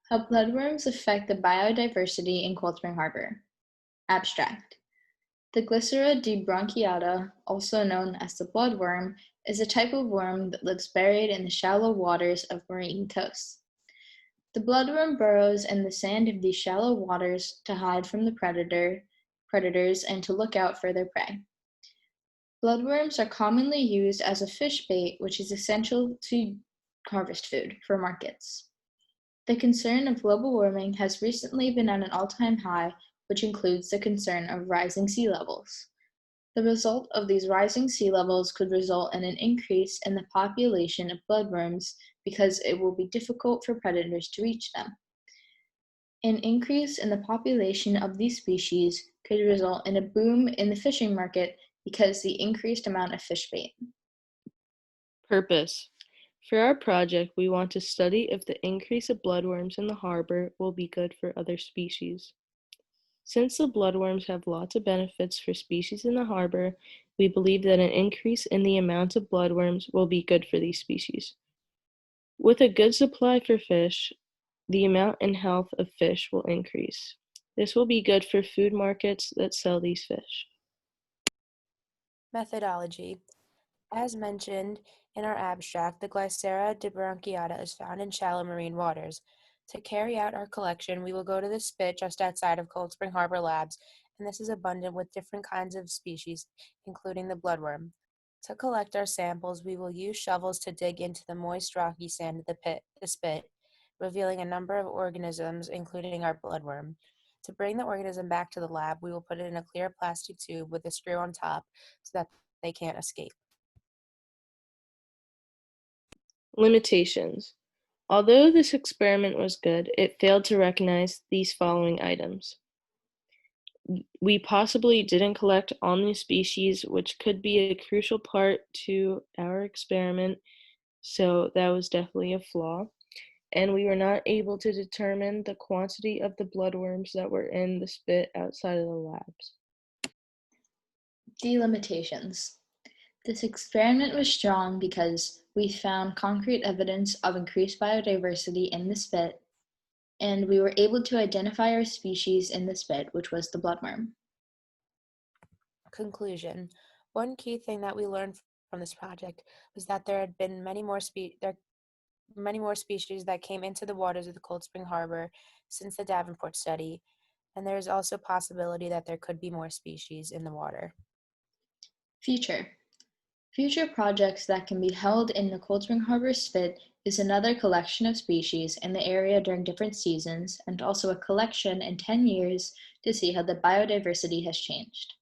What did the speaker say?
How bloodworms affect the biodiversity in Cold Spring Harbor. Abstract. The Glycera debranchiata, also known as the bloodworm, is a type of worm that lives buried in the shallow waters of marine coasts. The bloodworm burrows in the sand of these shallow waters to hide from the predators and to look out for their prey. Bloodworms are commonly used as a fish bait, which is essential to harvest food for markets. The concern of global warming has recently been at an all-time high, which includes the concern of rising sea levels. The result of these rising sea levels could result in an increase in the population of bloodworms because it will be difficult for predators to reach them. An increase in the population of these species could result in a boom in the fishing market because the increased amount of fish bait. Purpose. For our project, we want to study if the increase of bloodworms in the harbor will be good for other species. Since the bloodworms have lots of benefits for species in the harbor, we believe that an increase in the amount of bloodworms will be good for these species. With a good supply for fish, the amount and health of fish will increase. This will be good for food markets that sell these fish. Methodology. As mentioned in our abstract, the Glycera debranchiata is found in shallow marine waters. To carry out our collection, we will go to the spit just outside of Cold Spring Harbor Labs, and this is abundant with different kinds of species, including the bloodworm. To collect our samples, we will use shovels to dig into the moist, rocky sand of the spit, revealing a number of organisms, including our bloodworm. To bring the organism back to the lab, we will put it in a clear plastic tube with a screw on top so that they can't escape. Limitations. Although this experiment was good, it failed to recognize these following items. We possibly didn't collect all new species, which could be a crucial part to our experiment, so that was definitely a flaw. And we were not able to determine the quantity of the bloodworms that were in the spit outside of the labs. Delimitations. This experiment was strong because we found concrete evidence of increased biodiversity in the spit, and we were able to identify our species in the spit, which was the bloodworm. Conclusion. One key thing that we learned from this project was that there had been many more species that came into the waters of the Cold Spring Harbor since the Davenport study, and there is also a possibility that there could be more species in the water. Future projects that can be held in the Cold Spring Harbor Spit is another collection of species in the area during different seasons, and also a collection in 10 years to see how the biodiversity has changed.